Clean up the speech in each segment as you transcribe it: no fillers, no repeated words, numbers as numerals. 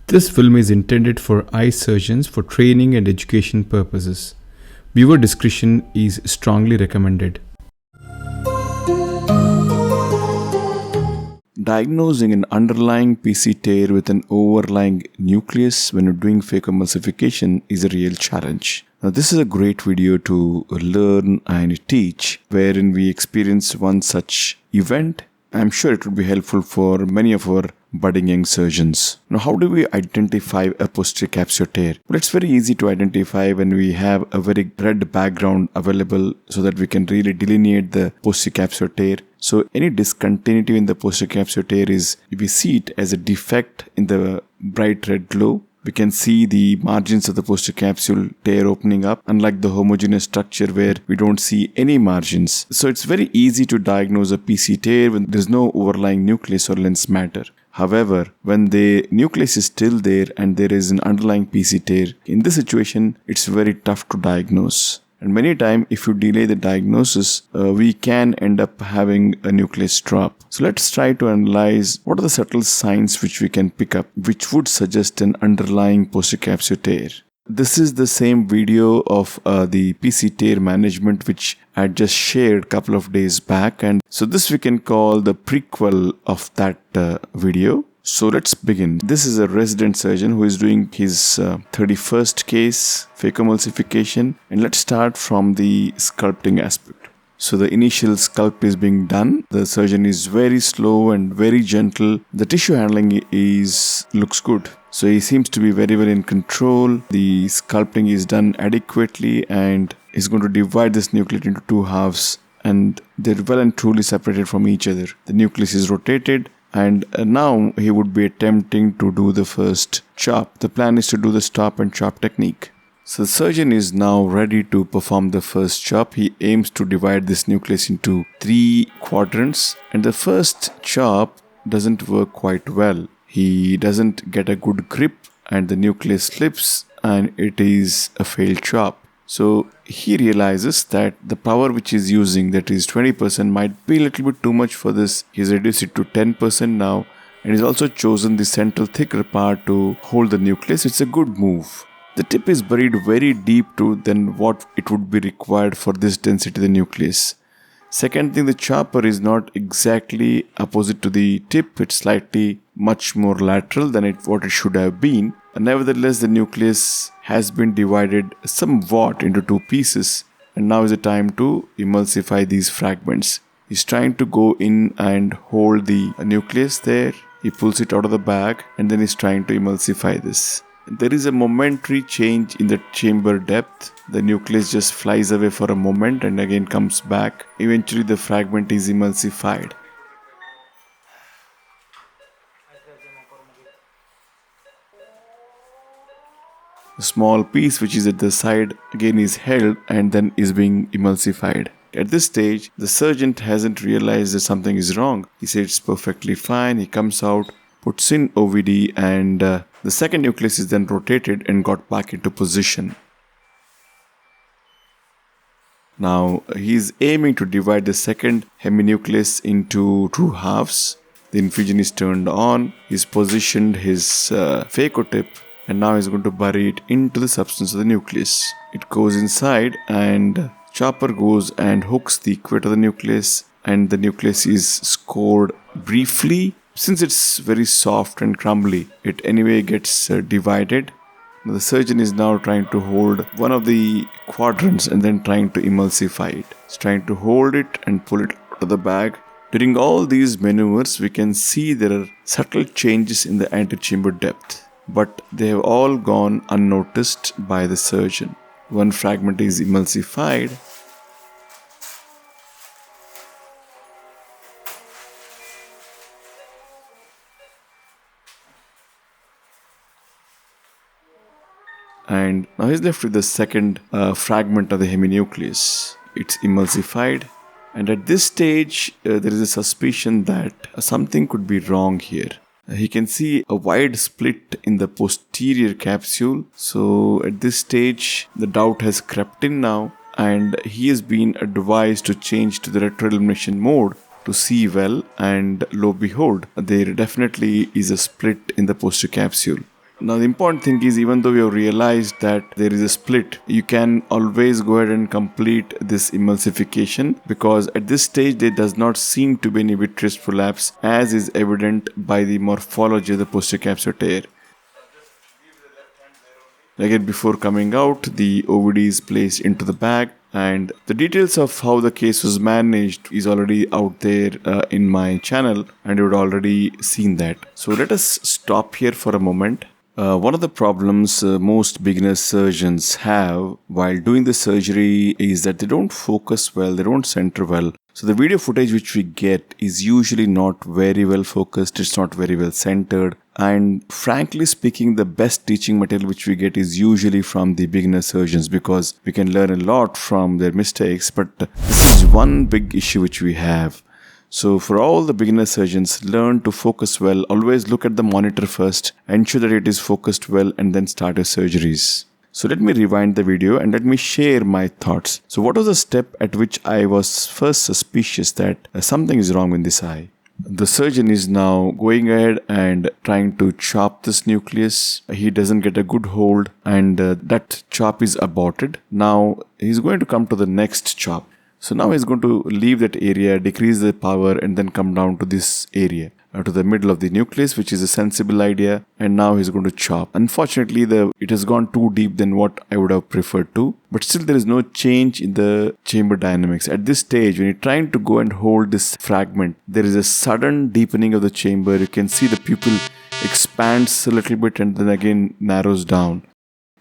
This film is intended for eye surgeons for training and education purposes. Viewer discretion is strongly recommended. Diagnosing an underlying PC tear with an overlying nucleus when you're doing phaco emulsification is a real challenge. Now, this is a great video to learn and teach, wherein we experience one such event. I'm sure it would be helpful for many of our budding young surgeons. Now, how do we identify a posterior capsular tear? Well, it's very easy to identify when we have a very red background available so that we can really delineate the posterior capsular tear. So any discontinuity in the posterior capsular tear is, we see it as a defect in the bright red glow. We can see the margins of the posterior capsule tear opening up, unlike the homogeneous structure where we don't see any margins. So it's very easy to diagnose a PC tear when there's no overlying nucleus or lens matter. However, when the nucleus is still there and there is an underlying PC tear, in this situation, it's very tough to diagnose. And many times, if you delay the diagnosis, we can end up having a nucleus drop. So let's try to analyze what are the subtle signs which we can pick up, which would suggest an underlying posterior capsular tear. This is the same video of the PC tear management which I had just shared a couple of days back. And so this we can call the prequel of that video. So let's begin. This is a resident surgeon who is doing his 31st case, phaco emulsification. And let's start from the sculpting aspect. So the initial sculpt is being done. The surgeon is very slow and very gentle. The tissue handling looks good. So he seems to be very well in control. The sculpting is done adequately and he's going to divide this nucleus into two halves. And they're well and truly separated from each other. The nucleus is rotated. And now he would be attempting to do the first chop. The plan is to do the stop and chop technique. So the surgeon is now ready to perform the first chop. He aims to divide this nucleus into 3 quadrants. And the first chop doesn't work quite well. He doesn't get a good grip and the nucleus slips and it is a failed chop. So he realizes that the power which he's using, that is 20%, might be a little bit too much for this. He's reduced it to 10% now and he's also chosen the central thicker part to hold the nucleus. It's a good move. The tip is buried very deep than what it would be required for this density of the nucleus. Second thing, the chopper is not exactly opposite to the tip. It's slightly much more lateral than what it should have been. And nevertheless, the nucleus has been divided somewhat into 2 pieces. And now is the time to emulsify these fragments. He's trying to go in and hold the nucleus there. He pulls it out of the bag and then he's trying to emulsify this. There is a momentary change in the chamber depth. The nucleus just flies away for a moment and again comes back. Eventually the fragment is emulsified. A small piece which is at the side again is held and then is being emulsified. At this stage, the surgeon hasn't realized that something is wrong. He says it's perfectly fine. He comes out, puts in OVD and the second nucleus is then rotated and got back into position. Now he is aiming to divide the second heminucleus into 2 halves. The infusion is turned on. He's positioned his phaco tip and now he's going to bury it into the substance of the nucleus. It goes inside and chopper goes and hooks the equator of the nucleus and the nucleus is scored briefly. Since it's very soft and crumbly, it anyway gets divided. The surgeon is now trying to hold one of the quadrants and then trying to emulsify it. He's trying to hold it and pull it out of the bag. During all these maneuvers, we can see there are subtle changes in the antechamber depth, but they have all gone unnoticed by the surgeon. One fragment is emulsified. And now he's left with the second fragment of the heminucleus. It's emulsified. And at this stage, there is a suspicion that something could be wrong here. He can see a wide split in the posterior capsule. So at this stage, the doubt has crept in now. And he has been advised to change to the retroillumination mode to see well. And lo and behold, there definitely is a split in the posterior capsule. Now, the important thing is, even though we have realized that there is a split, you can always go ahead and complete this emulsification, because at this stage there does not seem to be any vitreous prolapse, as is evident by the morphology of the posterior capsular tear. Again, before coming out, the OVD is placed into the bag, and the details of how the case was managed is already out there in my channel, and you would already seen that. So let us stop here for a moment. One of the problems most beginner surgeons have while doing the surgery is that they don't focus well, they don't center well. So the video footage which we get is usually not very well focused, it's not very well centered, and frankly speaking, the best teaching material which we get is usually from the beginner surgeons, because we can learn a lot from their mistakes. But this is one big issue which we have. So for all the beginner surgeons, learn to focus well. Always look at the monitor first, ensure that it is focused well, and then start your surgeries. So let me rewind the video and let me share my thoughts. So what was the step at which I was first suspicious that something is wrong with this eye? The surgeon is now going ahead and trying to chop this nucleus. He doesn't get a good hold, and that chop is aborted. Now he's going to come to the next chop. So now he's going to leave that area, decrease the power, and then come down to this area, to the middle of the nucleus, which is a sensible idea, and now he's going to chop. Unfortunately, it has gone too deep than what I would have preferred to, but still there is no change in the chamber dynamics. At this stage, when you're trying to go and hold this fragment, there is a sudden deepening of the chamber. You can see the pupil expands a little bit and then again narrows down.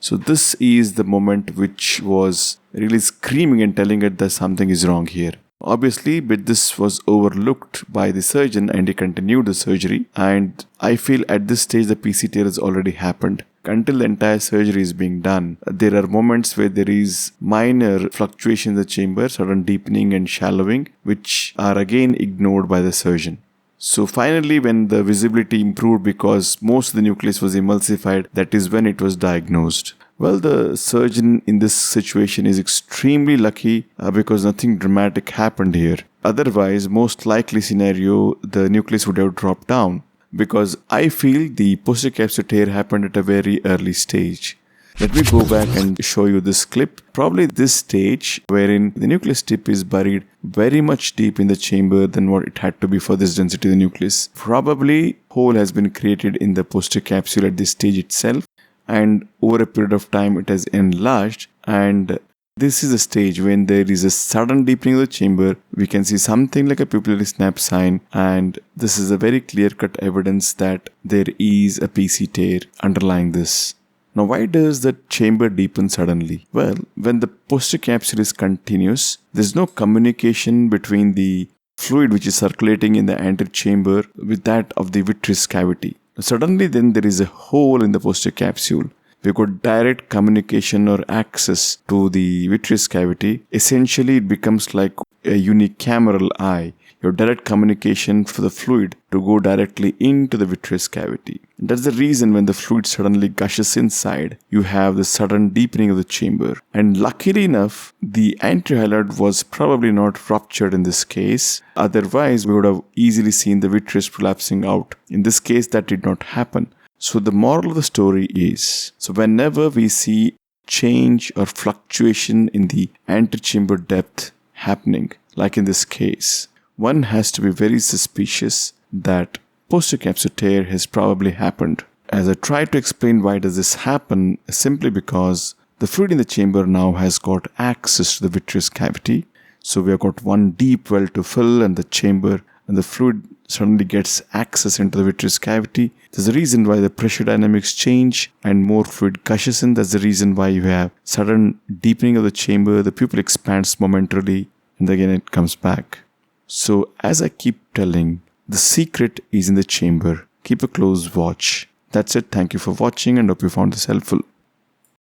So this is the moment which was really screaming and telling it that something is wrong here. Obviously, but this was overlooked by the surgeon and he continued the surgery. And I feel at this stage the PC tear has already happened. Until the entire surgery is being done, there are moments where there is minor fluctuation in the chamber, sudden deepening and shallowing, which are again ignored by the surgeon. So finally, when the visibility improved because most of the nucleus was emulsified, that is when it was diagnosed. Well, the surgeon in this situation is extremely lucky because nothing dramatic happened here. Otherwise, most likely scenario, the nucleus would have dropped down, because I feel the posterior capsular tear happened at a very early stage. Let me go back and show you this clip. Probably this stage wherein the nucleus tip is buried very much deep in the chamber than what it had to be for this density of the nucleus. Probably hole has been created in the posterior capsule at this stage itself, and over a period of time it has enlarged, and this is a stage when there is a sudden deepening of the chamber. We can see something like a pupillary snap sign, and this is a very clear-cut evidence that there is a PC tear underlying this. Now, why does the chamber deepen suddenly? Well, when the posterior capsule is continuous, there is no communication between the fluid which is circulating in the anterior chamber with that of the vitreous cavity. Suddenly then there is a hole in the posterior capsule. We got direct communication or access to the vitreous cavity. Essentially, it becomes like a unicameral eye. You have direct communication for the fluid to go directly into the vitreous cavity. That's the reason when the fluid suddenly gushes inside, you have the sudden deepening of the chamber. And luckily enough, the anterior hyaloid was probably not ruptured in this case. Otherwise, we would have easily seen the vitreous prolapsing out. In this case, that did not happen. So the moral of the story is, so whenever we see change or fluctuation in the anterior chamber depth happening, like in this case, one has to be very suspicious that posterior capsular tear has probably happened. As I try to explain why does this happen, simply because the fluid in the chamber now has got access to the vitreous cavity. So we have got one deep well to fill in the chamber, and the fluid suddenly gets access into the vitreous cavity. There's a reason why the pressure dynamics change and more fluid gushes in. That's the reason why you have sudden deepening of the chamber, the pupil expands momentarily, and again it comes back. So as I keep telling, the secret is in the chamber. Keep a close watch. That's it. Thank you for watching and hope you found this helpful.